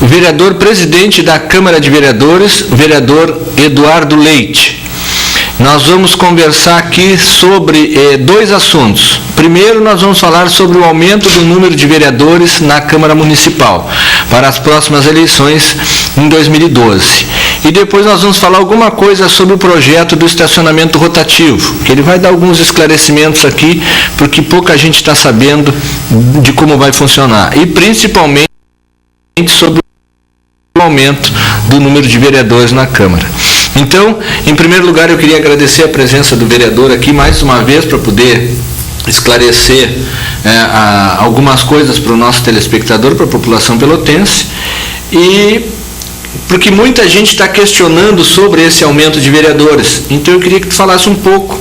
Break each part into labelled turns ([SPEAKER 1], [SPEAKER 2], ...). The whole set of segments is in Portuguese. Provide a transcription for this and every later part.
[SPEAKER 1] o vereador presidente da Câmara de Vereadores, o vereador Eduardo Leite. Nós vamos conversar aqui sobre dois assuntos. Primeiro, nós vamos falar sobre o aumento do número de vereadores na Câmara Municipal para as próximas eleições em 2012. E depois nós vamos falar alguma coisa sobre o projeto do estacionamento rotativo, que ele vai dar alguns esclarecimentos aqui, porque pouca gente está sabendo de como vai funcionar. E principalmente sobre o aumento do número de vereadores na Câmara. Então, em primeiro lugar, eu queria agradecer a presença do vereador aqui mais uma vez para poder esclarecer algumas coisas para o nosso telespectador, para a população pelotense, e porque muita gente está questionando sobre esse aumento de vereadores. Então, eu queria que tu falasse um pouco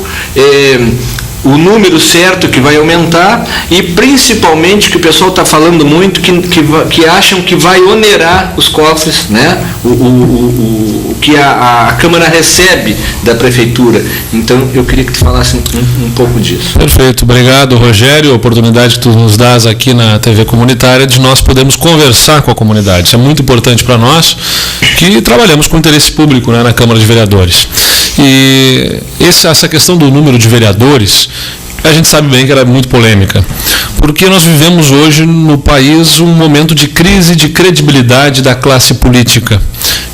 [SPEAKER 1] o número certo que vai aumentar e principalmente que o pessoal está falando muito que acham que vai onerar os cofres, né? O que a Câmara recebe da Prefeitura. Então eu queria que tu falasse um pouco disso.
[SPEAKER 2] Perfeito, obrigado Rogério, a oportunidade que tu nos dás aqui na TV Comunitária de nós podermos conversar com a comunidade. Isso é muito importante para nós que trabalhamos com interesse público, né, na Câmara de Vereadores. E essa questão do número de vereadores, a gente sabe bem que era muito polêmica, porque nós vivemos hoje no país um momento de crise de credibilidade da classe política.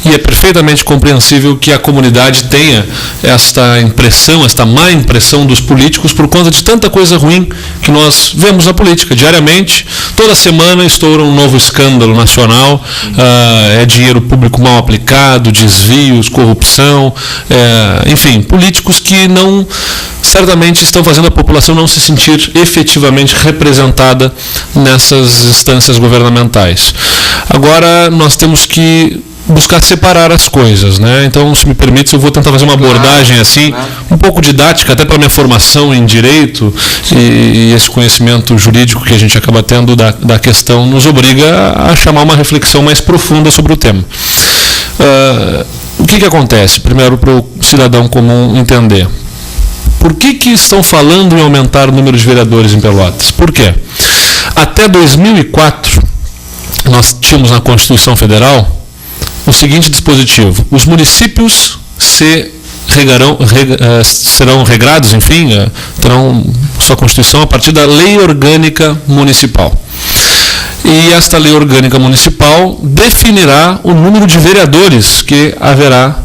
[SPEAKER 2] E é perfeitamente compreensível que a comunidade tenha esta impressão, esta má impressão dos políticos por conta de tanta coisa ruim que nós vemos na política. Diariamente, toda semana estoura um novo escândalo nacional, é dinheiro público mal aplicado, desvios, corrupção, enfim, políticos que não, certamente estão fazendo a população não se sentir efetivamente representada nessas instâncias governamentais. Agora, nós temos que buscar separar as coisas, né? Então, se me permite, eu vou tentar fazer uma abordagem assim, um pouco didática, até para a minha formação em direito e esse conhecimento jurídico que a gente acaba tendo da questão nos obriga a chamar uma reflexão mais profunda sobre o tema. O que acontece? Primeiro, para o cidadão comum entender. Por que estão falando em aumentar o número de vereadores em Pelotas? Por quê? Até 2004, nós tínhamos na Constituição Federal o seguinte dispositivo: os municípios serão regrados, enfim, terão sua Constituição a partir da Lei Orgânica Municipal. E esta Lei Orgânica Municipal definirá o número de vereadores que haverá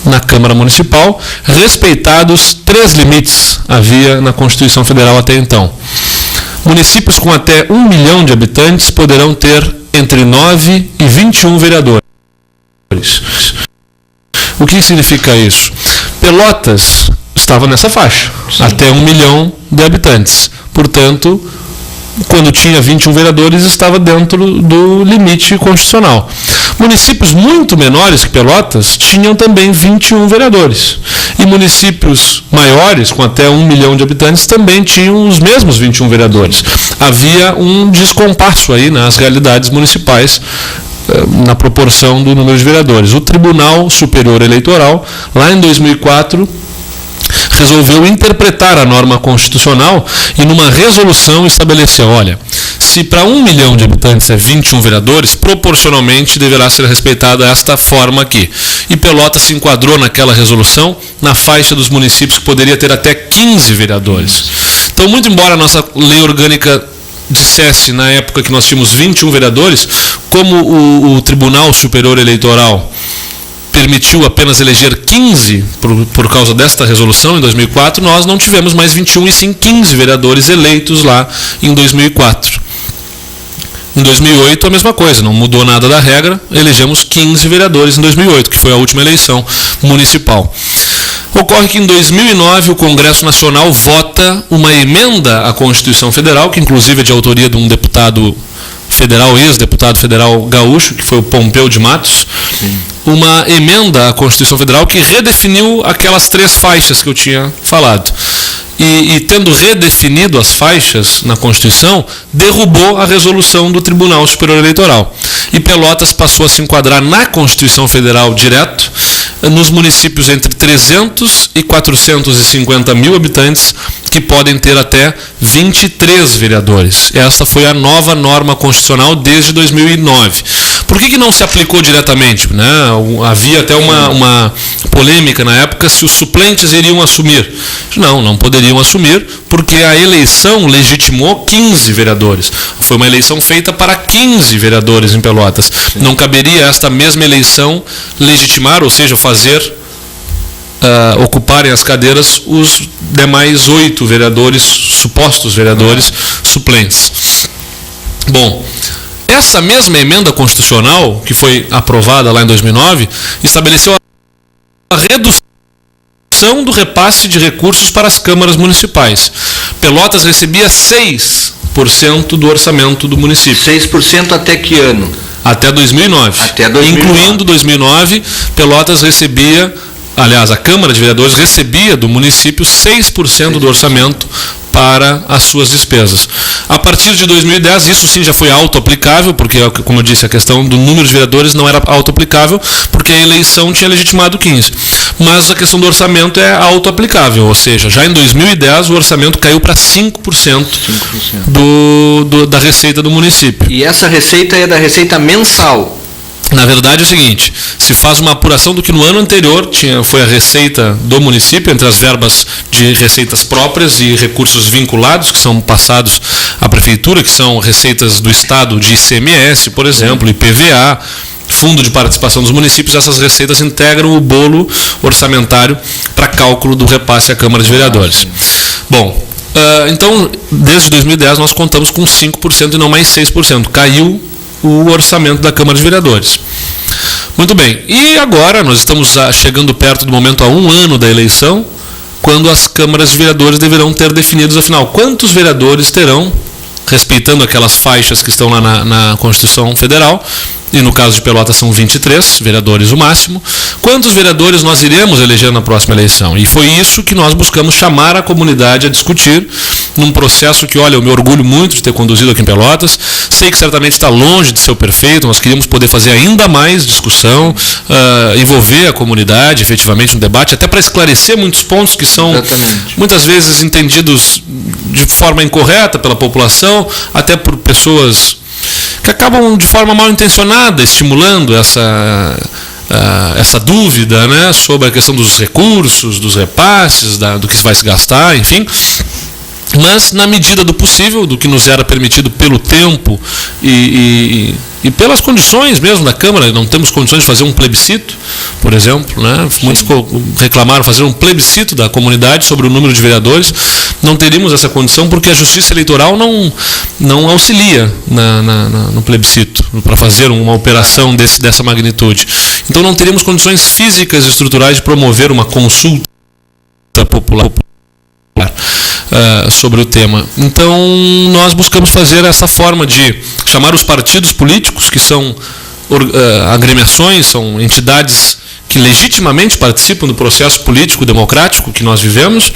[SPEAKER 2] na Câmara Municipal, respeitados 3 limites havia na Constituição Federal até então. Municípios com até 1 milhão de habitantes poderão ter entre 9 e 21 vereadores. O que significa isso? Pelotas estava nessa faixa, sim, até 1 milhão de habitantes. Portanto, quando tinha 21 vereadores, estava dentro do limite constitucional. Municípios muito menores que Pelotas tinham também 21 vereadores. E municípios maiores, com até 1 milhão de habitantes, também tinham os mesmos 21 vereadores. Havia um descompasso aí nas realidades municipais na proporção do número de vereadores. O Tribunal Superior Eleitoral, lá em 2004, resolveu interpretar a norma constitucional e numa resolução estabeleceu, olha, se para 1 milhão de habitantes é 21 vereadores, proporcionalmente deverá ser respeitada esta forma aqui. E Pelotas se enquadrou naquela resolução na faixa dos municípios que poderia ter até 15 vereadores. Então, muito embora a nossa lei orgânica dissesse, na época que nós tínhamos 21 vereadores, como o Tribunal Superior Eleitoral permitiu apenas eleger 15 por causa desta resolução em 2004, nós não tivemos mais 21 e sim 15 vereadores eleitos lá em 2004. Em 2008 a mesma coisa, não mudou nada da regra, elegemos 15 vereadores em 2008, que foi a última eleição municipal. Ocorre que em 2009 o Congresso Nacional vota uma emenda à Constituição Federal, que inclusive é de autoria de um deputado federal, ex-deputado federal gaúcho, que foi o Pompeu de Matos. Sim. Uma emenda à Constituição Federal que redefiniu aquelas 3 faixas que eu tinha falado. E tendo redefinido as faixas na Constituição, derrubou a resolução do Tribunal Superior Eleitoral. E Pelotas passou a se enquadrar na Constituição Federal direto, nos municípios entre 300 e 450 mil habitantes, que podem ter até 23 vereadores. Essa foi a nova norma constitucional desde 2009. Por que não se aplicou diretamente, né? Havia até uma polêmica na época se os suplentes iriam assumir. Não poderiam assumir, porque a eleição legitimou 15 vereadores. Foi uma eleição feita para 15 vereadores em Pelotas. Não caberia esta mesma eleição legitimar, ou seja, fazer ocuparem as cadeiras os demais 8 vereadores, supostos vereadores suplentes. Bom, essa mesma emenda constitucional, que foi aprovada lá em 2009, estabeleceu a redução do repasse de recursos para as câmaras municipais. Pelotas recebia 6% do orçamento do município.
[SPEAKER 1] 6% até que ano?
[SPEAKER 2] Até 2009.
[SPEAKER 1] Até 2009.
[SPEAKER 2] Incluindo 2009, Pelotas recebia, aliás, a Câmara de Vereadores recebia do município 6% do orçamento para as suas despesas. A partir de 2010, isso sim já foi auto-aplicável, porque, como eu disse, a questão do número de vereadores não era auto-aplicável, porque a eleição tinha legitimado 15. Mas a questão do orçamento é auto-aplicável, ou seja, já em 2010 o orçamento caiu para 5% da receita do município.
[SPEAKER 1] E essa receita é da receita mensal?
[SPEAKER 2] Na verdade é o seguinte, se faz uma apuração do que no ano anterior foi a receita do município, entre as verbas de receitas próprias e recursos vinculados, que são passados à prefeitura, que são receitas do Estado de ICMS, por exemplo, IPVA, Fundo de Participação dos Municípios. Essas receitas integram o bolo orçamentário para cálculo do repasse à Câmara de Vereadores. Bom, então, desde 2010 nós contamos com 5% e não mais 6%. Caiu o orçamento da Câmara de Vereadores. Muito bem, e agora nós estamos chegando perto do momento há 1 ano da eleição, quando as câmaras de vereadores deverão ter definidos, afinal, quantos vereadores terão, respeitando aquelas faixas que estão lá na Constituição Federal, e no caso de Pelotas são 23 vereadores o máximo, quantos vereadores nós iremos eleger na próxima eleição. E foi isso que nós buscamos chamar a comunidade a discutir, num processo que, olha, eu me orgulho muito de ter conduzido aqui em Pelotas. Sei que certamente está longe de ser o perfeito, nós queríamos poder fazer ainda mais discussão, envolver a comunidade efetivamente no debate, até para esclarecer muitos pontos que são muitas vezes entendidos de forma incorreta pela população, até por pessoas que acabam de forma mal intencionada estimulando essa dúvida, né, sobre a questão dos recursos, dos repasses, do que vai se gastar, enfim. Mas, na medida do possível, do que nos era permitido pelo tempo e pelas condições mesmo da Câmara, não temos condições de fazer um plebiscito, por exemplo, né? Muitos reclamaram fazer um plebiscito da comunidade sobre o número de vereadores. Não teríamos essa condição porque a Justiça Eleitoral não auxilia no plebiscito para fazer uma operação dessa magnitude. Então não teríamos condições físicas e estruturais de promover uma consulta popular sobre o tema. Então nós buscamos fazer essa forma de chamar os partidos políticos, que são agremiações, são entidades que legitimamente participam do processo político democrático que nós vivemos,